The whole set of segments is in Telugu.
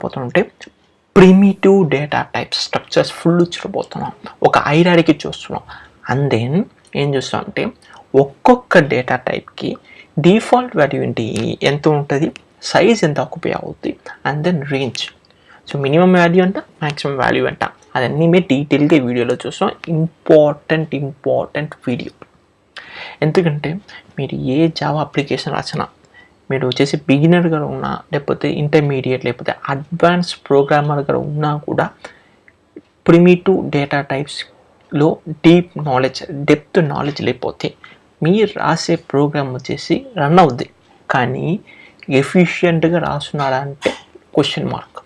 పోతుంటే primitive data types structures full చూడబోతున్నాం. ఒక హైరార్కీ చూస్తున్నాం. అండ్ దెన్ ఏం చూస్తాం అంటే ఒక్కొక్క డేటా టైప్కి డిఫాల్ట్ వాల్యూ ఏంటి, ఎంత ఉంటుంది, సైజ్ ఎంత ఆక్యుపై అవుతుంది, and then range. So minimum value అంట, మ్యాక్సిమం వాల్యూ అంట, అదన్నీ మేము డీటెయిల్గా ఈ వీడియోలో చూస్తాం. Important video. ఎందుకంటే మీరు ఏ జావా అప్లికేషన్ రాసినా, మీరు వచ్చేసి బిగినర్గా ఉన్నా, లేకపోతే ఇంటర్మీడియట్, లేకపోతే అడ్వాన్స్ ప్రోగ్రామర్గా ఉన్నా కూడా ప్రిమిటివ్ డేటా టైప్స్లో డెప్త్ నాలెడ్జ్ లేకపోతే మీరు రాసే ప్రోగ్రామ్ వచ్చేసి రన్ అవుద్ది, కానీ ఎఫిషియెంట్గా రాస్తున్నారా అంటే క్వశ్చన్ మార్క్.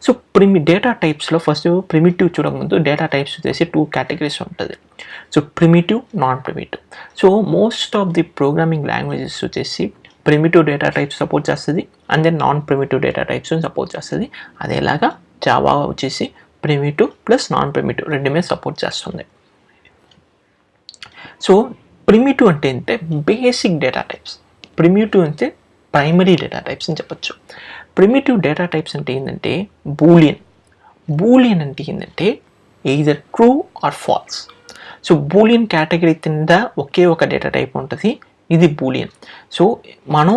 సో డేటా టైప్స్లో ఫస్ట్ ప్రిమిటివ్ చూడకముందు డేటా టైప్స్ వచ్చేసి 2 కేటగిరీస్ ఉంటుంది. So primitive, non primitive. So most of the programming languages వచ్చేసి ప్రిమిటివ్ డేటా టైప్స్ సపోర్ట్ చేస్తుంది, and then non primitive data types support చేస్తుంది. అదేలాగా జావా వచ్చేసి ప్రిమిటివ్ ప్లస్ నాన్ ప్రిమిటివ్ రెండు మీద సపోర్ట్ చేస్తుంది. సో ప్రిమిటివ్ అంటే ఏంటంటే బేసిక్ డేటా టైప్స్, ప్రిమిటివ్ అంటే ప్రైమరీ డేటా టైప్స్ అని చెప్పచ్చు. ప్రిమిటివ్ డేటా టైప్స్ అంటే ఏంటంటే బూలియన్ అంటే ఏంటంటే either true or false. So boolean category కింద ఒకే ఒక డేటా టైప్ ఉంటుంది, ఇది బూలియన్. సో మనం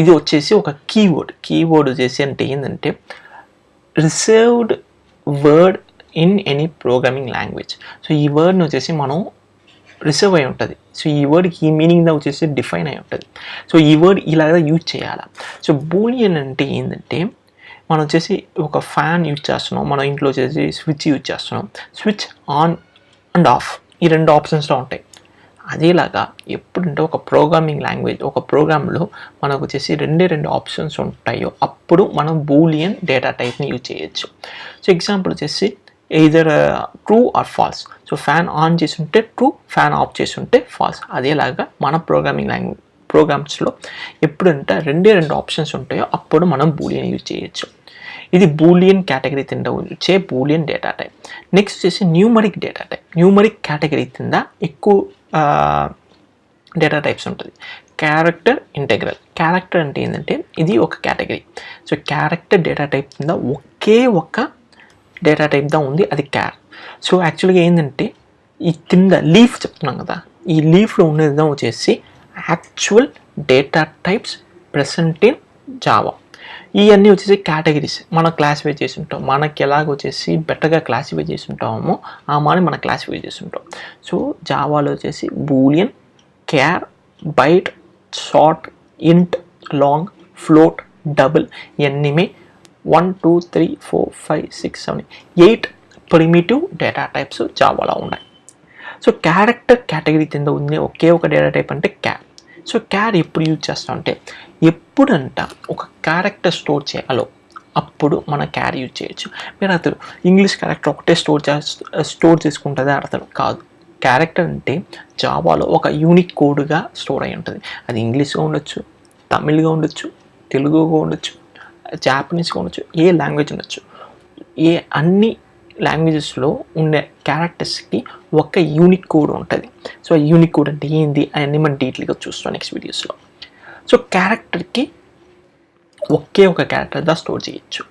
ఇది వచ్చేసి ఒక కీవర్డ్ వచ్చేసి అంటే ఏంటంటే reserved word in any programming language. So ఈ వర్డ్ని వచ్చేసి మనం రిజర్వ్ అయి ఉంటుంది. సో ఈ వర్డ్కి ఈ మీనింగ్ వచ్చేసి డిఫైన్ అయి ఉంటుంది. సో ఈ వర్డ్ ఇలాగా యూజ్ చేయాలి. సో బూలియన్ అంటే ఏంటంటే మనం వచ్చేసి ఒక ఫ్యాన్ యూజ్ చేస్తున్నాం, మన ఇంట్లో వచ్చేసి స్విచ్ యూజ్ చేస్తున్నాం, స్విచ్ ఆన్ అండ్ ఆఫ్ ఈ 2 ఆప్షన్స్లో ఉంటాయి. అదేలాగా ఎప్పుడంటే ఒక ప్రోగ్రామింగ్ లాంగ్వేజ్, ఒక ప్రోగ్రాంలో మనకు వచ్చేసి 2 ఆప్షన్స్ ఉంటాయో అప్పుడు మనం బూలియన్ డేటా టైప్ని యూజ్ చేయొచ్చు. సో ఎగ్జాంపుల్ వచ్చేసి either true or false. So fan on చేసి ఉంటే ట్రూ, ఫ్యాన్ ఆఫ్ చేసి ఉంటే ఫాల్స్. అదేలాగా మన ప్రోగ్రామ్స్లో ఎప్పుడంటే 2 ఆప్షన్స్ ఉంటాయో అప్పుడు మనం బూలియన్ యూజ్ చేయొచ్చు. ఇది బూలియన్ కేటగిరీ కింద వచ్చే బూలియన్ డేటా టైప్. నెక్స్ట్ వచ్చేసి numeric data type. Numeric category కింద ఎక్కువ డేటా టైప్స్ ఉంటుంది. Character, integral. క్యారెక్టర్ అంటే ఏంటంటే ఇది ఒక category. So character data type కింద ఒకే ఒక డేటా టైప్దా ఉంది, అది క్యార్. సో యాక్చువల్గా ఏంటంటే ఈ కింద లీఫ్ చెప్తున్నాం కదా, ఈ లీఫ్లో ఉన్నది వచ్చేసి actual data types present in Java. ఇవన్నీ వచ్చేసి కేటగిరీస్ మనం క్లాసిఫై చేసి ఉంటాం. మనకి ఎలాగ వచ్చేసి బెటర్గా క్లాసిఫై చేసి ఉంటామో ఆ మాని మనం క్లాసిఫై చేసి ఉంటాం. సో జావాలో వచ్చేసి Boolean, క్యార్, byte, short, int, long, float, double ఇవన్నీ 1 2 3 4 5 6 7 8 ప్రిమిటివ్ డేటా టైప్స్ జావాలో ఉన్నాయి. సో క్యారెక్టర్ కేటగిరీ కింద ఉంది ఒకే ఒక డేటా టైప్ అంటే క్యార్. సో క్యార్ ఎప్పుడు యూజ్ చేస్తాం అంటే ఎప్పుడంట ఒక క్యారెక్టర్ స్టోర్ చేయాలో అప్పుడు మన క్యార్ యూజ్ చేయొచ్చు. మీరు అతను ఇంగ్లీష్ క్యారెక్టర్ ఒకటే స్టోర్ చేసుకుంటుందే అర్థం కాదు. క్యారెక్టర్ అంటే జావాలో ఒక యూనిక్ కోడ్గా స్టోర్ అయి ఉంటుంది. అది ఇంగ్లీష్గా ఉండొచ్చు, తమిళ్గా ఉండొచ్చు, తెలుగుగా ఉండొచ్చు, జాపనీస్గా ఉండొచ్చు, ఏ లాంగ్వేజ్ ఉండొచ్చు. అన్ని లాంగ్వేజెస్లో ఉండే క్యారెక్టర్స్కి ఒక యూనిక్ కోడ్ ఉంటుంది. సో ఆ యూనిక్ కోడ్ అంటే ఏంది అవన్నీ మనం డీటెయిల్గా చూస్తాం నెక్స్ట్ వీడియోస్లో. సో క్యారెక్టర్కి ఒకే ఒక క్యారెక్టర్గా స్టోర్ చేయొచ్చు.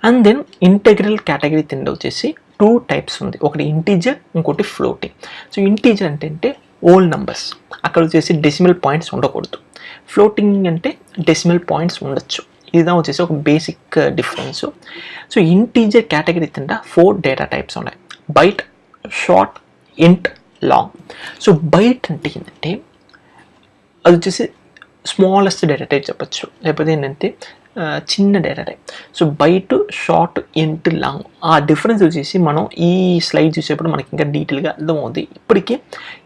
అండ్ దెన్ ఇంటెగ్రల్ కేటగిరీ కింద వచ్చేసి 2 టైప్స్ ఉంది, ఒకటి ఇంటీజర్, ఇంకోటి ఫ్లోటింగ్. సో ఇంటీజర్ అంటే ఓల్ నెంబర్స్, అక్కడ వచ్చేసి డెసిమల్ పాయింట్స్ ఉండకూడదు. ఫ్లోటింగ్ అంటే డెసిమల్ పాయింట్స్ ఉండొచ్చు. ఇదా వచ్చేసి ఒక basic difference. So integer category కింద 4 డేటా టైప్స్ ఉన్నాయి, byte, short, int, long. So byte అంటే ఏంటంటే అది వచ్చేసి స్మాలెస్ట్ డేటా టైప్ చెప్పచ్చు, లేకపోతే ఏంటంటే చిన్న data type. So byte, short, int, long ఆ డిఫరెన్స్ వచ్చేసి మనం ఈ స్లైడ్ చూసేప్పుడు మనకి ఇంకా డీటెయిల్గా అర్థమవుతుంది. ఇప్పటికీ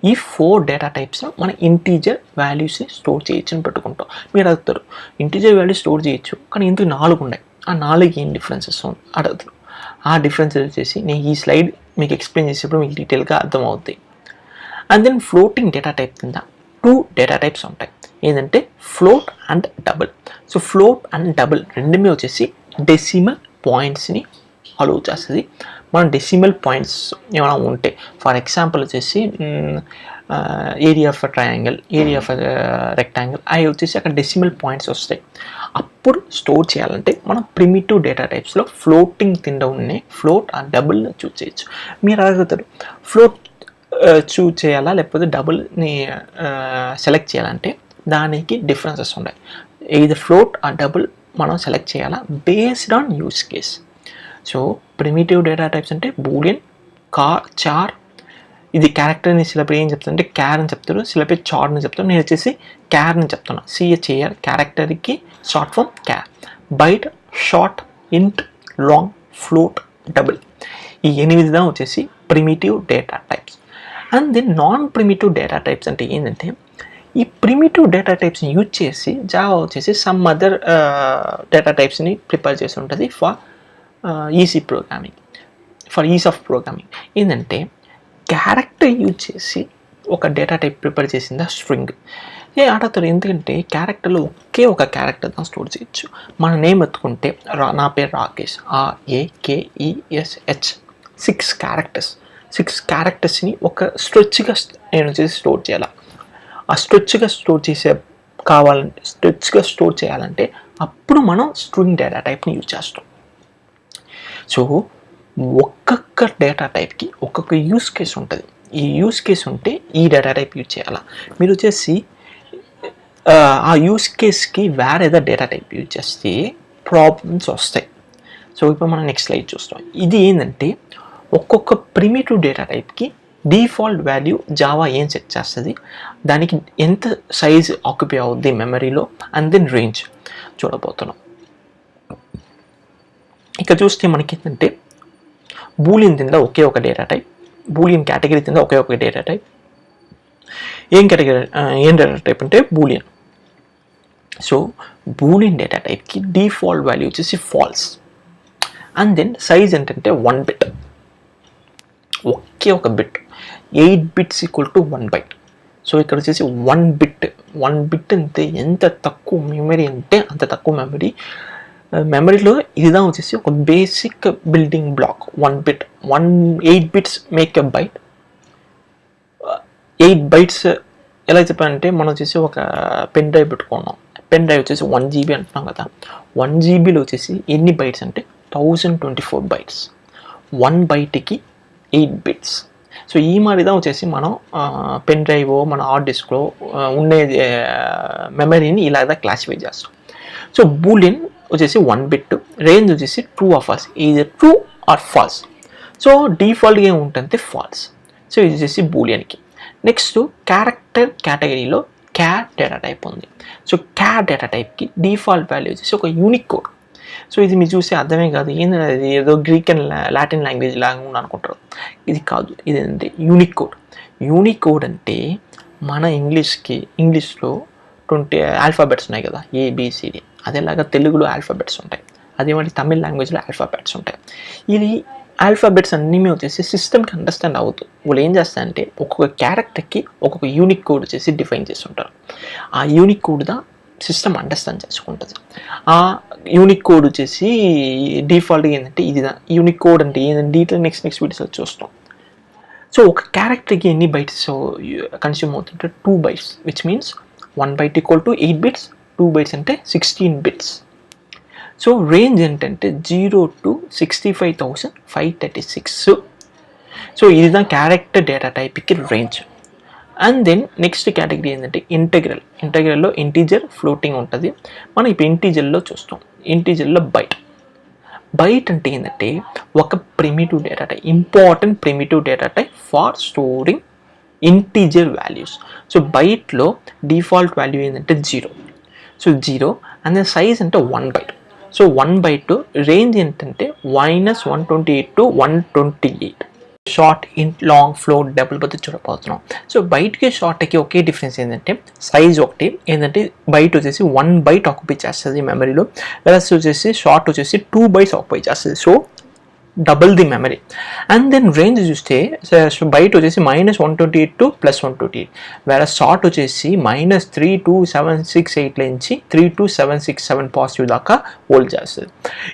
ఈ 4 డేటా టైప్స్ మన ఇంటీజర్ వాల్యూస్ని స్టోర్ చేయొచ్చు అని పెట్టుకుంటాం. మీరు అడుగుతారు ఇంటీజర్ వాల్యూ స్టోర్ చేయొచ్చు కానీ ఇందుకు 4 ఉన్నాయి, ఆ 4 ఏం డిఫరెన్సెస్ అడుగుతారు. ఆ డిఫరెన్సెస్ వచ్చేసి నేను ఈ స్లైడ్ మీకు ఎక్స్ప్లెయిన్ చేసేప్పుడు మీకు డీటెయిల్గా అర్థమవుతాయి. And then floating data type కింద 2 డేటా టైప్స్ ఉంటాయి, ఏంటంటే float and double. So float and double రెండుమే వచ్చేసి డెసిమల్ పాయింట్స్ని అలౌ చేస్తుంది. మనం డెసిమల్ పాయింట్స్ ఏమైనా ఉంటే ఫర్ ఎగ్జాంపుల్ వచ్చేసి area of triangle, area of rectangle అవి వచ్చేసి అక్కడ డెసిమల్ పాయింట్స్ వస్తాయి. అప్పుడు స్టోర్ చేయాలంటే మనం ప్రిమిటివ్ డేటా టైప్స్లో ఫ్లోటింగ్ కింద ఉన్న ఫ్లోట్ ఆ డబుల్ చూస్ చేయొచ్చు. మీరు అడుగుతారు ఫ్లోట్ చూస్ చేయాలా లేకపోతే డబుల్ని సెలెక్ట్ చేయాలంటే దానికి డిఫరెన్సెస్ ఉన్నాయి. ఇది ఫ్లోట్ ఆ డబుల్ మనం సెలెక్ట్ చేయాలా based on use case. So primitive data types అంటే బూలియన్, చార్, ఇది క్యారెక్టర్ని సిలబ్ ఏం చెప్తారంటే క్యార్ అని చెప్తారు, సిలబ్ చార్ అని చెప్తారు. నేను వచ్చేసి క్యార్ అని చెప్తున్నా, సిహెచ్ఏఆర్, క్యారెక్టర్కి short form char. Byte, short, int, long, float, double, ఈ 8 వచ్చేసి primitive data types. And then non primitive data types అంటే ఏంటంటే ఈ ప్రిమిటివ్ డేటా టైప్స్ని యూజ్ చేసి జావా వచ్చేసి సమ్ అదర్ డేటా టైప్స్ని ప్రిపేర్ చేసి ఉంటుంది for easy programming, for ease of programming. ఏంటంటే క్యారెక్టర్ యూజ్ చేసి ఒక డేటా టైప్ ప్రిపేర్ చేసిందా స్ట్రింగ్ అడుగుతారు. ఎందుకంటే క్యారెక్టర్లో ఒకే ఒక క్యారెక్టర్ దాన్ని స్టోర్ చేయొచ్చు. మన నేమ్ ఎత్తుకుంటే నా పేరు రాకేష్, RAKESH, 6 క్యారెక్టర్స్ని ఒక స్ట్రెచ్గా నేను వచ్చేసి స్టోర్ చేయాలి. ఆ స్ట్రెచ్గా స్టోర్ చేయాలంటే అప్పుడు మనం స్ట్రింగ్ డేటా టైప్ని యూజ్ చేస్తాం. సో ఒక్కొక్క డేటా టైప్కి ఒక్కొక్క యూస్ కేస్ ఉంటుంది. ఈ యూస్ కేస్ ఉంటే ఈ డేటా టైప్ యూజ్ చేయాలా. మీరు వచ్చేసి ఆ యూస్ కేస్కి వేరేదో డేటా టైప్ యూజ్ చేస్తే ప్రాబ్లమ్స్ వస్తాయి. సో ఇప్పుడు మనం నెక్స్ట్ స్లైడ్ చూస్తాం. ఇది ఏంటంటే ఒక్కొక్క ప్రిమిటివ్ డేటా టైప్కి డిఫాల్ట్ వాల్యూ జావా ఏం సెట్ చేస్తుంది, దానికి ఎంత సైజ్ ఆక్యుపై అవుద్ది మెమరీలో, అండ్ దెన్ రేంజ్ చూడబోతున్నాం. ఇక్కడ చూస్తే మనకి ఏంటంటే బూలియన్ కింద ఒకే ఒక డేటా టైప్, బూలియన్ కేటగిరీ కింద ఒకే ఒక డేటా టైప్. ఏం డేటా టైప్ అంటే బూలియన్. సో బూలియన్ డేటా టైప్కి డిఫాల్ట్ వాల్యూ వచ్చేసి ఫాల్స్, అండ్ దెన్ సైజ్ ఏంటంటే 1 బిట్, ఒకే ఒక బిట్, 8 bits = 1 byte. సో ఇక్కడ వచ్చేసి 1 bit అంటే ఎంత తక్కువ మెమరీ అంటే అంత తక్కువ మెమరీలో ఇదిదా వచ్చేసి ఒక basic building block. 1 bit, 8 bits make a byte. 8 bytes ఎలా చెప్పాలంటే మనం వచ్చేసి ఒక పెన్ డ్రైవ్ పెట్టుకున్నాం. పెన్ డ్రైవ్ వచ్చేసి 1 GB అంటున్నాం కదా. 1 GBలో వచ్చేసి ఎన్ని బైట్స్ అంటే 1024 bytes. 1 byteకి 8 bits. సో ఈ మాదిరిగా వచ్చేసి మనం పెన్ డ్రైవ్ మన హార్డ్ డిస్క్లో ఉండే మెమరీని ఇలాగా క్లాసిఫై చేస్తాం. సో బూలియన్ వచ్చేసి 1 bit, రేంజ్ వచ్చేసి true or false, is true or false. So డిఫాల్ట్గా ఏముంటుంది ఫాల్స్. సో ఇది వచ్చేసి బూలియన్కి. నెక్స్ట్ క్యారెక్టర్ కేటగిరీలో క్యార్ డేటా టైప్ ఉంది. సో క్యార్ డేటా టైప్కి డిఫాల్ట్ వాల్యూ వచ్చేసి ఒక యూనికోడ్. సో ఇది మీరు చూస్తే అర్థమే కాదు, ఏంటంటే ఏదో గ్రీక్ అండ్ లాటిన్ లాంగ్వేజ్ లాగా ఉంది అనుకుంటారు. ఇది కాదు, ఇది ఏంటంటే యూనికోడ్. యూనికోడ్ అంటే మన ఇంగ్లీష్లో 20 ఆల్ఫాబెట్స్ ఉన్నాయి కదా, ABCD, అదేలాగా తెలుగులో ఆల్ఫాబెట్స్ ఉంటాయి, అదేమంటే తమిళ లాంగ్వేజ్లో ఆల్ఫాబెట్స్ ఉంటాయి. ఇది ఆల్ఫాబెట్స్ అన్నీ వచ్చేసి సిస్టమ్కి అండర్స్టాండ్ అవుతుంది. వాళ్ళు ఏం చేస్తారంటే ఒక్కొక్క క్యారెక్టర్కి ఒక్కొక్క యూనిక్ కోడ్ వచ్చేసి డిఫైన్ చేస్తుంటారు. ఆ యూనిక్ కోడ్దా సిస్టమ్ అండర్స్టాండ్ చేసుకుంటుంది. ఆ యూనిక్ కోడ్ వచ్చేసి డిఫాల్ట్గా ఏంటంటే ఇది యూనిక్ కోడ్ అంటే ఏంటంటే డీటెయిల్ నెక్స్ట్ వీడియోస్లో చూస్తాం. సో ఒక క్యారెక్టర్కి ఎన్ని బైట్స్ కన్స్యూమ్ అవుతుంటే 2 bytes, which means 1 byte = 8 bits, 2 bytes అంటే 16 bits. సో రేంజ్ ఏంటంటే 0 to 65,536. సో ఇది క్యారెక్టర్ డేటా టైప్కి range. And then next category ఏంటంటే ఇంటెగ్రల్లో ఇంటీజర్, ఫ్లోటింగ్ ఉంటుంది. మనం ఇప్పుడు ఇంటీజర్లో చూస్తాం. ఇంటీజర్లో బైట్ అంటే ఏంటంటే ఒక primitive data type, important primitive data type for storing integer values. So బైట్లో డిఫాల్ట్ వాల్యూ ఏంటంటే 0. సో 0 అండ్ దెన్ సైజ్ అంటే 1 byte. సో 1 byte రేంజ్ ఏంటంటే -128 to 128. Short, int, long, float, double బద్ద చూడబోతున్నాం. సో బైట్కి షార్ట్కి ఒకే డిఫరెన్స్ ఏంటంటే సైజ్ ఒకటి. ఏంటంటే బైట్ వచ్చేసి 1 byte ఆక్యుపై చేస్తుంది మెమరీలో, వెరస్ వచ్చేసి షార్ట్ వచ్చేసి 2 bytes ఆక్యుపై చేస్తుంది. So double the memory. And then range చూస్తే బైట్ వచ్చేసి -128 to +128, వేరే షార్ట్ వచ్చేసి -32768 నుంచి 32767 పాజిటివ్ దాకా హోల్డ్ చేస్తుంది.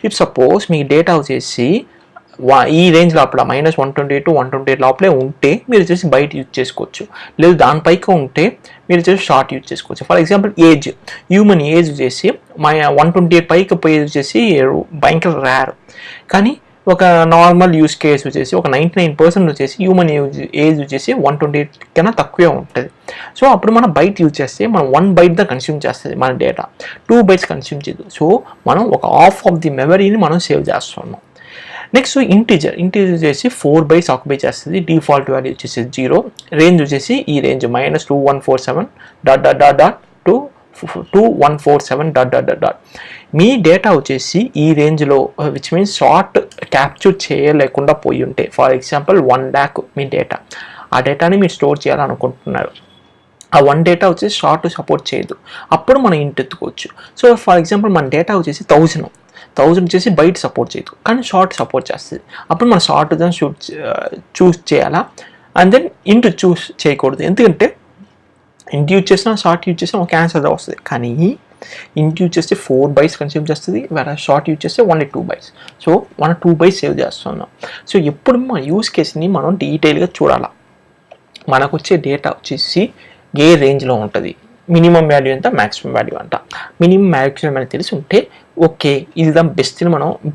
ఇఫ్ సపోజ్ మీ డేటా వచ్చేసి ఈ రేంజ్ లోపల -128 to 128 లోపలే ఉంటే మీరు వచ్చేసి బైట్ యూజ్ చేసుకోవచ్చు. లేదు దానిపైకి ఉంటే మీరు వచ్చేసి షార్ట్ యూజ్ చేసుకోవచ్చు. For example age, human age వచ్చేసి 128 పైకి పోయేది వచ్చేసి భయంకర రేర్. కానీ ఒక నార్మల్ యూస్ కేస్ వచ్చేసి ఒక 99% వచ్చేసి హ్యూమన్ ఏజ్ వచ్చేసి 128 కన్నా తక్కువే ఉంటుంది. సో అప్పుడు మనం బైట్ యూజ్ చేస్తే మనం 1 బైట్ దా కన్స్యూమ్ చేస్తుంది మన డేటా, 2 బైట్స్ కన్స్యూమ్ చేయదు. సో మనం ఒక హాఫ్ ఆఫ్ ది మెమరీని మనం సేవ్ చేస్తున్నాం. నెక్స్ట్ ఇంటీజర్ వచ్చేసి 4 బైట్స్ ఆక్యుపై చేస్తుంది. డిఫాల్ట్ వాల్యూ వచ్చేసి 0, రేంజ్ వచ్చేసి ఈ రేంజ్ -2147 ... to 2147 ... మీ డేటా వచ్చేసి ఈ రేంజ్లో విచ్ మీన్స్ షార్ట్ క్యాప్చర్ చేయలేకుండా పోయి ఉంటే, for example 1 lakh me data, ఆ డేటాని మీరు స్టోర్ చేయాలనుకుంటున్నారు, ఆ 1 డేటా వచ్చేసి షార్ట్ సపోర్ట్ చేయదు, అప్పుడు మనం ఇంటి ఎత్తుకోవచ్చు. సో ఫర్ ఎగ్జాంపుల్ మన డేటా వచ్చేసి 1000 వచ్చేసి బైట్ సపోర్ట్ చేయదు కానీ షార్ట్ సపోర్ట్ చేస్తుంది, అప్పుడు మనం షార్ట్ దాన్ని చూస్ చేయాలా, అండ్ దెన్ ఇంటూ చూస్ చేయకూడదు. ఎందుకంటే ఇంటి యూజ్ చేసినా షార్ట్ యూజ్ చేసినా ఒక ఆన్సర్ వస్తుంది. కానీ ఇంటి యూజ్ చేస్తే 4 బైట్స్ కన్స్యూమ్ చేస్తుంది, వేరే షార్ట్ యూజ్ చేస్తే ఓన్లీ 2 బైట్స్. సో మనం 2 బైట్స్ సేవ్ చేస్తున్నాం. సో ఎప్పుడు మన యూజ్ కేస్ని మనం డీటెయిల్గా చూడాలా. మనకు వచ్చే డేటా వచ్చేసి ఏ రేంజ్లో ఉంటుంది, మినిమం వాల్యూ ఎంత, మ్యాక్సిమం వాల్యూ అంట. మినిమం మ్యాక్సిమం అని తెలిసి ఉంటే ఓకే, ఇది దా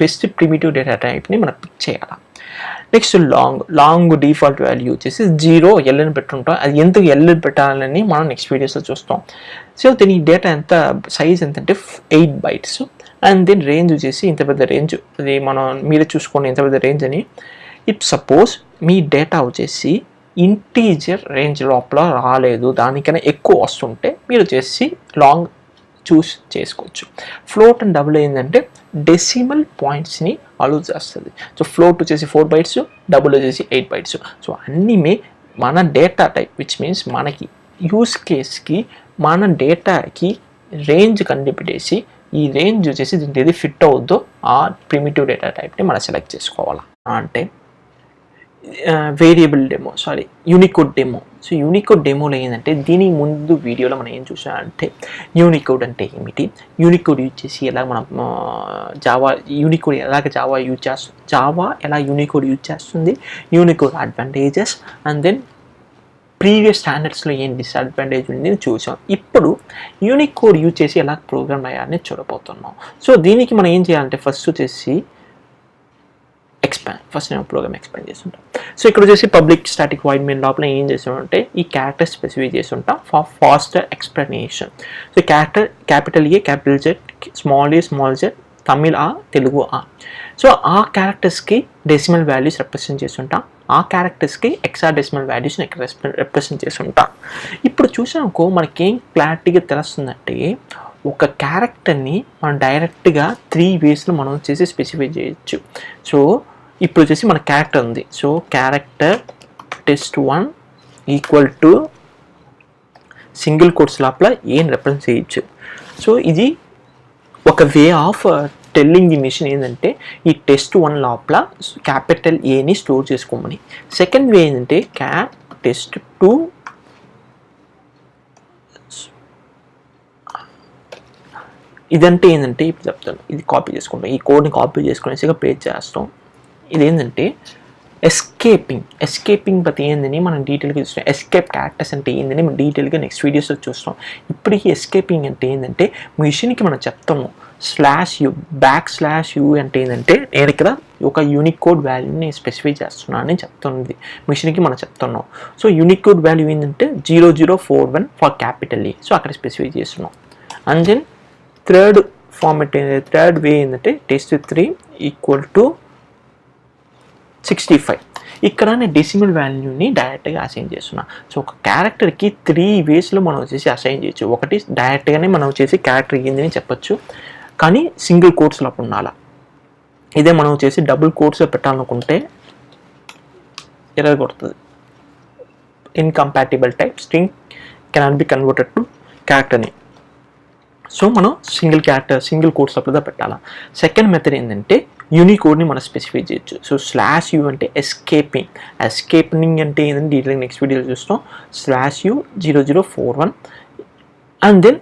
బెస్ట్ ప్రిమిటివ్ డేటా టైప్ని మనం పిక్ చేయాలి. నెక్స్ట్ లాంగ్ డిఫాల్ట్ వాల్యూ వచ్చేసి 0 ఎల్ని పెట్టుంటాం. అది ఎందుకు ఎల్ పెట్టాలని మనం నెక్స్ట్ వీడియోస్లో చూస్తాం. సో దీని డేటా ఎంత సైజ్ ఎంత అంటే 8 bytes, అండ్ దీని రేంజ్ వచ్చేసి ఇంత పెద్ద రేంజ్, అది మనం మీరే చూసుకోండి ఎంత పెద్ద రేంజ్ అని. ఇఫ్ సపోజ్ మీ డేటా వచ్చేసి ఇంటీజర్ రేంజ్ లోపల రాలేదు, దానికన్నా ఎక్కువ వస్తుంటే మీరు వచ్చేసి లాంగ్ చూస్ చేసుకోవచ్చు. ఫ్లోట్ అండ్ డబుల్ ఏంటంటే డెసిమల్ పాయింట్స్ని అలౌ చేస్తుంది. సో ఫ్లోట్ వచ్చేసి 4 bytes, డబుల్ వచ్చేసి 8 bytes. సో అన్నీ మన డేటా టైప్ విచ్ మీన్స్ మనకి యూస్ కేస్కి మన డేటాకి రేంజ్ కనిపెట్టేసి ఈ రేంజ్ వచ్చేసి దీనికి ఏది ఫిట్ అవుద్దో ఆ ప్రిమిటివ్ డేటా టైప్ని మనం సెలెక్ట్ చేసుకోవాలి. అంటే variable demo, Unicode demo. So Unicode డెమోలో ఏంటంటే దీని ముందు వీడియోలో మనం ఏం చూసామంటే యూనికోడ్ అంటే ఏమిటి, యూనికోడ్ యూజ్ చేసి ఎలా మనం యూనికోడ్ ఎలా యూనికోడ్ యూజ్ చేస్తుంది, Unicode advantages, and then previous స్టాండర్డ్స్లో ఏం డిసడ్వాంటేజ్ ఉంది చూసాం. ఇప్పుడు యూనికోడ్ యూజ్ చేసి ఎలా ప్రోగ్రామ్ అయ్యాలని చూడబోతున్నాం. సో దీనికి మనం ఏం చేయాలంటే ఫస్ట్ వచ్చేసి నేను ప్రోగ్రామ్ ఎక్స్పాండ్ చేస్తుంటాం. సో ఇక్కడ వచ్చేసి పబ్లిక్ స్టాటిక్ వాయిడ్ మెయిన్ లోపల ఏం చేస్తుంటే ఈ క్యారెక్టర్ స్పెసిఫై చేస్తుంటాం for faster explanation. So character capital A, capital Z, small a, small z, Tamil ఆ, తెలుగు ఆ. సో ఆ క్యారెక్టర్స్కి డెసిమల్ వాల్యూస్ రిప్రజెంట్ చేస్తుంటాం, ఆ క్యారెక్టర్స్కి హెక్సాడెసిమల్ వాల్యూస్ని రిప్రజెంట్ చేస్తుంటాం. ఇప్పుడు చూసానుకో మనకేం క్లారిటీగా తెలుస్తుందంటే ఒక క్యారెక్టర్ని మనం డైరెక్ట్గా 3 waysలో మనం వచ్చేసి స్పెసిఫై చేయొచ్చు. సో ఇప్పుడు వచ్చేసి మన క్యారెక్టర్ ఉంది. So character test1 equal to single quotes లోపల ఏం రిప్రజెంట్ చేయొచ్చు. సో ఇది ఒక way of telling the machine ఏంటంటే ఈ test1 లోపల క్యాపిటల్ ఏని స్టోర్ చేసుకోమని. సెకండ్ వే ఏంటంటే test2 ఇదంటే ఏంటంటే ఇప్పుడు చెప్తాను, ఇది కాపీ చేసుకుంటాం, ఈ కోడ్ని కాపీ చేసుకునేసిగా పేస్ట్ చేస్తాం. ఇదేంటంటే ఎస్కేపింగ్ ప్రతి ఏందని మనం డీటెయిల్గా చూస్తాం. ఎస్కేప్ క్యారెక్టర్స్ అంటే ఏందని మనం డీటెయిల్గా నెక్స్ట్ వీడియోస్లో చూస్తాం. ఇప్పటికీ ఎస్కేపింగ్ అంటే ఏంటంటే మిషన్కి మనం చెప్తాము /u అంటే ఏంటంటే నేను ఇక్కడ ఒక యూనికోడ్ వాల్యూని స్పెసిఫై చేస్తున్నాను అని చెప్తుంది మిషన్కి మనం చెప్తున్నాం. సో యూనికోడ్ వాల్యూ ఏంటంటే 0041 ఫర్ క్యాపిటల్ ఏ. సో అక్కడ స్పెసిఫై చేస్తున్నాం. అండ్ దెన్ థర్డ్ వే ఏంటంటే test3 ఈక్వల్ టు 65. ఇక్కడ నేను డెసిమల్ వాల్యూని డైరెక్ట్గా అసైన్ చేస్తున్నా. సో ఒక క్యారెక్టర్కి 3 waysలో మనం వచ్చేసి అసైన్ చేయొచ్చు. ఒకటి డైరెక్ట్గానే మనం వచ్చేసి క్యారెక్టర్ ఏందని చెప్పచ్చు, కానీ సింగిల్ కోట్స్లో ఉండాలి. ఇదే మనం వచ్చేసి డబుల్ కోట్స్లో పెట్టాలనుకుంటే ఎర్రర్ కొడుతుంది. Incompatible type string cannot be converted to character name. So మనం సింగిల్ కోట్స్ లోపల పెట్టాలా. సెకండ్ మెథడ్ ఏంటంటే యూనికోడ్ని మనం స్పెసిఫై చేయొచ్చు. సో /u అంటే ఎస్కేపింగ్ అంటే ఏంటంటే డీటెయిల్ నెక్స్ట్ వీడియోలో చూస్తాం. /u 0041. అండ్ దెన్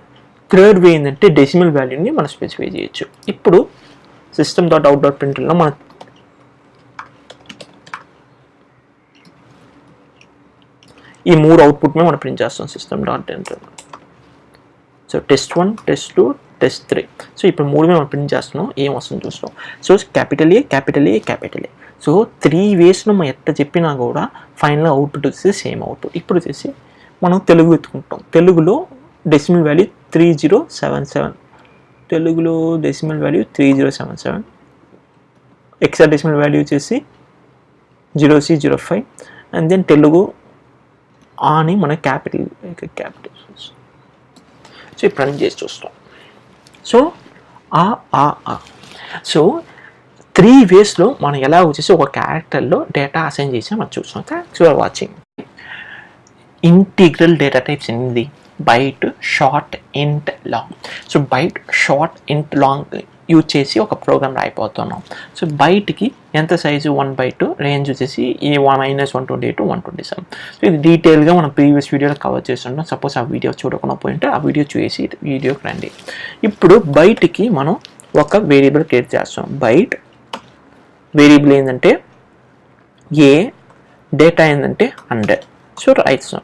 థర్డ్ వే ఏంటంటే డెసిమల్ వాల్యూని మనం స్పెసిఫై చేయొచ్చు. ఇప్పుడు system.out.printlnలో మనం ఈ 3 అవుట్పుట్మే మనం ప్రింట్ చేస్తాం system dot enter. So test1 test2 test3. So ఇప్పుడు 3 మనం ప్రింట్ చేస్తున్నాం, ఏం వస్తుంది చూస్తాం. So capital A capital A capital A. So 3 వేస్లో మనం ఎట్లా చెప్పినా కూడా ఫైనల్ అవుట్పుట్ వచ్చేసి సేమ్ అవుట్పుట్. ఇప్పుడు వచ్చేసి మనం తెలుగు ఎత్తుకుంటాం. తెలుగులో డెసిమల్ వాల్యూ 3077, తెలుగులో డెసిమల్ వాల్యూ 3077, హెక్సాడెసిమల్ వాల్యూ వచ్చేసి 0C05 అండ్ దెన్ తెలుగు అని మన క్యాపిటల్. సో ఇప్పుడు రన్ చేసి చూస్తాం. సో సో 3 వేస్లో మనం ఎలా వచ్చేసి ఒక క్యారెక్టర్లో డేటా అసైన్ చేసి మనం చూస్తాం. Thanks for watching. Integral data types ఏంది? Byte, short, int, long. So byte, short, int, long use చేసి ఒక ప్రోగ్రామ్ రాయిపోతున్నాం. సో బైట్కి ఎంత సైజు 1 byte, రేంజ్ వచ్చేసి ఈ -128 to 127. సో ఇది డీటెయిల్గా మనం ప్రీవియస్ వీడియోలో కవర్ చేస్తున్నాం. సపోజ్ ఆ వీడియో చూడకుండా పోయింటే ఆ వీడియో చూసి వీడియోకి రండి. ఇప్పుడు బైట్కి మనం ఒక వేరియబుల్ క్రియేట్ చేస్తాం. బైట్ వేరియబుల్ ఏంటంటే ఏ, డేటా ఏంటంటే 100. సో రాయిస్తాం.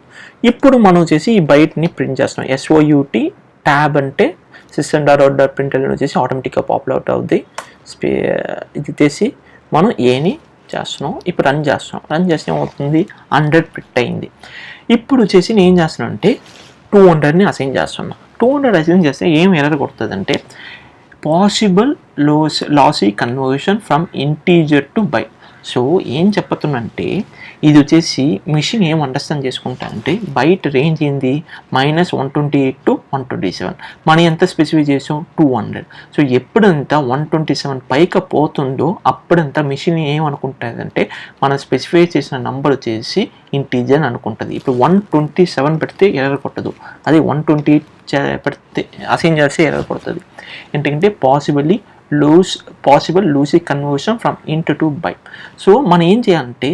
ఇప్పుడు మనం వచ్చేసి ఈ బైట్ని ప్రింట్ చేస్తాం. SOUT ట్యాబ్ అంటే system.out.println వచ్చేసి ఆటోమేటిక్గా పాపుల్ అవుట్ అవుద్ది. ఇది వచ్చేసి మనం ఏని చేస్తున్నాం. ఇప్పుడు రన్ చేస్తాం. రన్ చేస్తే ఏమవుతుంది? 100 ప్రింట్ అయింది. ఇప్పుడు వచ్చేసి నేను ఏం చేస్తున్నాను అంటే 200ని అసైన్ చేస్తున్నాను. 200 అసైన్ చేస్తే ఏం ఎర్రర్ కొడుతుందంటే possible lossy conversion from integer to byte. So ఏం చెప్పతుందంటే ఇది వచ్చేసి మిషన్ ఏం అండర్స్టాండ్ చేసుకుంటా అంటే బైట్ రేంజ్ ఏంది -128 to 127. మనం ఎంత స్పెసిఫై చేసాం? 200. సో ఎప్పుడంతా 127 పైకి పోతుందో అప్పుడంతా మిషన్ ఏమనుకుంటుందంటే మనం స్పెసిఫై చేసిన నంబర్ వచ్చేసి ఇంటీజర్ అని అనుకుంటుంది. ఇప్పుడు 127 పెడితే ఎర్రర్ కొట్టదు, అదే 128 పెడితే అసైన్ చేస్తే ఎర్రర్ కొడుతుంది. ఎందుకంటే పాసిబుల్ లూసీ కన్వర్షన్ ఫ్రమ్ ఇంట్ టు బైట్. సో మనం ఏం చేయాలంటే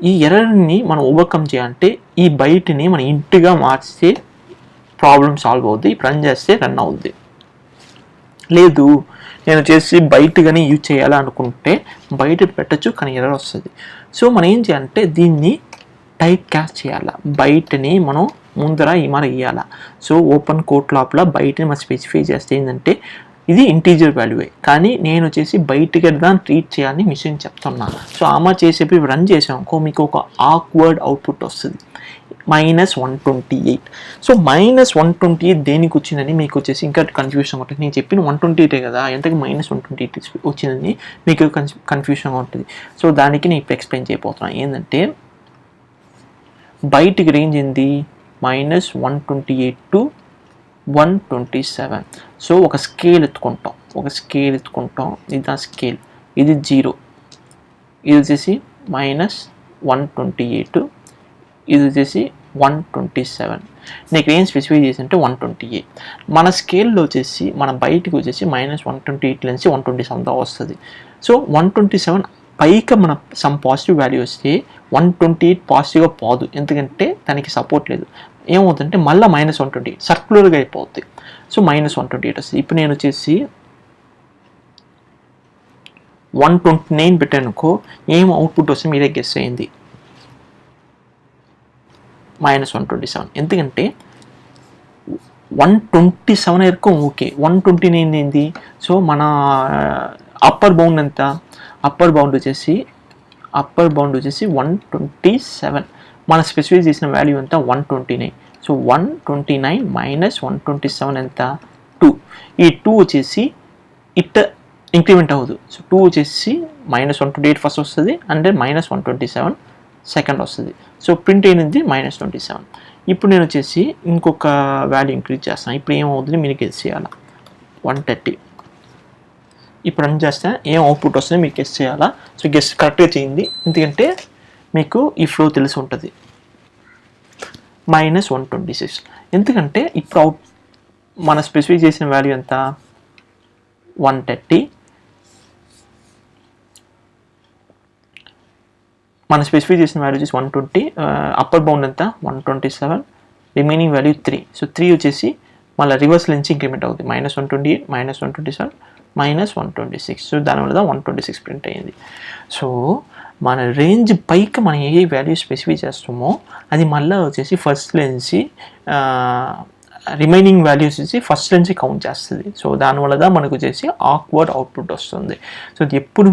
ఈ ఎర్రర్ని మనం ఓవర్కమ్ చేయాలంటే ఈ బైట్ని మనం ఇంట్గా మార్చితే ప్రాబ్లం సాల్వ్ అవుద్ది. రన్ చేస్తే రన్ అవుద్ది. లేదు నేను వచ్చేసి బైట్ కానీ యూజ్ చేయాలనుకుంటే బయట పెట్టచ్చు కానీ ఎర్రర్ వస్తుంది. సో మనం ఏం చేయాలంటే దీన్ని టైప్ క్యాస్ట్ చేయాలి. బైట్ని మనం ముందర ఇమర ఇవ్వాలి. సో ఓపెన్ కోట్ లోపల బైట్ని మనం స్పెసిఫై చేస్తే ఏంటంటే ఇది ఇంటీజర్ వాల్యూవే, కానీ నేను వచ్చేసి బయటికి దాన్ని ట్రీట్ చేయాలని మిషన్ చెప్తున్నాను. సో ఆమె చేసేపి రన్ చేసామనుకో మీకు ఒక ఆక్వర్డ్ అవుట్పుట్ వస్తుంది -128. సో -128 దేనికి వచ్చిందని మీకు వచ్చేసి ఇంకా కన్ఫ్యూషన్ ఉంటుంది. నేను చెప్పిన 128 కదా, ఎంతకి -128 వచ్చిందని మీకు కన్ఫ్యూషన్గా ఉంటుంది. సో దానికి నేను ఇప్పుడు ఎక్స్ప్లెయిన్ చేయబోతున్నాను. ఏంటంటే బయటికి రేంజ్ ఏంది -128 to 127. సో ఒక స్కేల్ ఎత్తుకుంటాం. ఇది ఆ స్కేల్, ఇది 0, ఇది వచ్చేసి -128, ఇది వచ్చేసి 127. నీకు ఏం స్పెసిఫై చేసి అంటే 128. మన స్కేల్లో వచ్చేసి మన బయటికి వచ్చేసి -128 నుంచి 127 దాకా వస్తుంది. సో 127 పైకి మన సమ్ పాజిటివ్ వాల్యూ వస్తే 128 పాజిటివ్గా పోదు, ఎందుకంటే దానికి సపోర్ట్ లేదు. ఏమవుతుందంటే మళ్ళీ -128 సర్క్యులర్గా అయిపోద్ది. సో -128 వస్తుంది. ఇప్పుడు నేను వచ్చేసి 129 పెట్టానుకో ఏం అవుట్పుట్ వస్తే మీరే గెస్ అయింది, -127. ఎందుకంటే 127 వరకు ఓకే, 129 ఏంది? సో మన అప్పర్ బౌండ్ ఎంత? అప్పర్ బౌండ్ వచ్చేసి 127. మన స్పెసిఫై చేసిన వాల్యూ ఎంత? 129. సో 129 -127 ఎంత? 2. ఈ 2 వచ్చేసి ఇంక్రిమెంట్ అవ్వదు. సో 2 వచ్చేసి -128 ఫస్ట్ వస్తుంది, అంటే -127 సెకండ్ వస్తుంది. సో ప్రింట్ అయినది -27. ఇప్పుడు నేను వచ్చేసి ఇంకొక వాల్యూ ఇంక్రీజ్ చేస్తాను. ఇప్పుడు ఏమవుతుంది మీరు గెస్ చేయాలా? 130. ఇప్పుడు రన్ చేస్తే ఏం అవుట్పుట్ వస్తుంది మీరు గెస్ చేయాలా? సో గెస్ కరెక్ట్గా చేయండి, ఎందుకంటే మీకు ఈ ఫ్లో తెలిసి ఉంటుంది. -126. ఎందుకంటే ఇప్పుడు మన స్పెసిఫై చేసిన వాల్యూ ఎంత? 130. మన స్పెసిఫై చేసిన వాల్యూ వచ్చేసి 120. అప్పర్ బౌండ్ ఎంత? 127. Remaining value 3. సో 3 వచ్చేసి మళ్ళీ రివర్స్ నుంచి ఇంక్రిమెంట్ అవుతుంది. -128 -127 -126. సో దానివల్ల 126 ప్రింట్ అయ్యింది. సో మన రేంజ్ పైకి మనం ఏ వాల్యూ స్పెసిఫై చేస్తామో అది మళ్ళీ వచ్చేసి ఫస్ట్ నుంచి రిమైనింగ్ వాల్యూస్ వచ్చి ఫస్ట్ నుంచి కౌంట్ చేస్తుంది. సో దానివల్ల మనకు వచ్చేసి ఆక్వర్డ్ అవుట్పుట్ వస్తుంది. సో ఇది ఎప్పుడు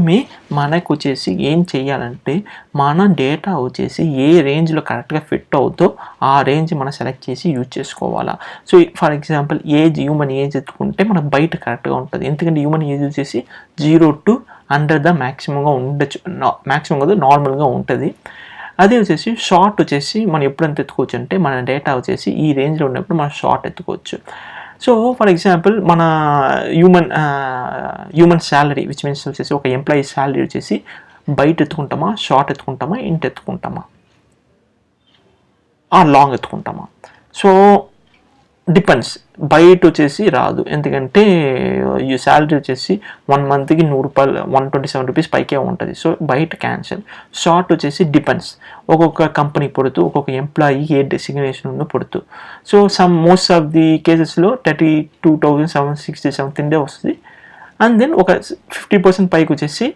మనకు వచ్చేసి ఏం చేయాలంటే మన డేటా వచ్చేసి ఏ రేంజ్లో కరెక్ట్గా ఫిట్ అవుతో ఆ రేంజ్ మనం సెలెక్ట్ చేసి యూజ్ చేసుకోవాలా. So for example human age ఎత్తుకుంటే మనకు బయట కరెక్ట్గా ఉంటుంది. ఎందుకంటే హ్యూమన్ ఏజ్ వచ్చేసి 0 to 100 మ్యాక్సిమంగా ఉండొచ్చు, మ్యాక్సిమం కాదు నార్మల్గా ఉంటుంది. అదే వచ్చేసి షార్ట్ వచ్చేసి మనం ఎప్పుడంత ఎత్తుకోవచ్చు అంటే మన డేటా వచ్చేసి ఈ రేంజ్లో ఉన్నప్పుడు మనం షార్ట్ ఎత్తుకోవచ్చు. సో ఫర్ ఎగ్జాంపుల్ మన హ్యూమన్ శాలరీ విచ్ మీన్స్ వచ్చేసి ఒక ఎంప్లాయీ శాలరీ వచ్చేసి బయట ఎత్తుకుంటామా, షార్ట్ ఎత్తుకుంటామా, ఇంట్ ఎత్తుకుంటామా, లాంగ్ ఎత్తుకుంటామా. So depends. బయట వచ్చేసి రాదు, ఎందుకంటే ఈ శాలరీ వచ్చేసి 1 monthకి 100 రూపాయలు 127 రూపీస్ పైకే ఉంటుంది. సో బయట క్యాన్సిల్. షార్ట్ వచ్చేసి డిపెండ్స్, ఒక్కొక్క కంపెనీ పొడుతూ ఒక్కొక్క ఎంప్లాయీ ఏ డెసిగ్నేషన్ ఉందో పొడుతూ. సో మోస్ట్ ఆఫ్ ది కేసెస్లో 32,767 వస్తుంది. అండ్ దెన్ ఒక 50% పైకి వచ్చేసి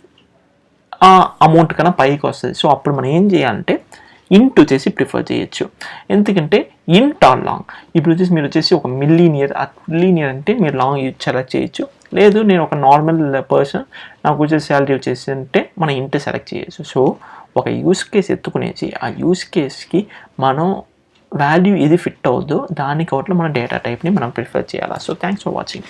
ఆ అమౌంట్ కన్నా పైకి వస్తుంది. సో అప్పుడు మనం ఏం చేయాలంటే ఇంట్ వచ్చేసి ప్రిఫర్ చేయొచ్చు, ఎందుకంటే ఇంట్ ఆర్ లాంగ్. ఇప్పుడు వచ్చేసి మీరు వచ్చేసి ఒక మిల్లీనియర్ అంటే మీరు లాంగ్ సెలెక్ట్ చేయొచ్చు. లేదు నేను ఒక నార్మల్ పర్సన్ నాకు వచ్చేసి శాలరీ వచ్చేసి అంటే మనం ఇంట్ సెలెక్ట్ చేయొచ్చు. సో ఒక యూస్ కేస్ ఎత్తుకునేసి ఆ యూస్ కేస్కి మనం వాల్యూ ఏది ఫిట్ అవుద్దో దానికి అవుట్లో మన డేటా టైప్ని మనం ప్రిఫర్ చేయాలి. So thanks for watching.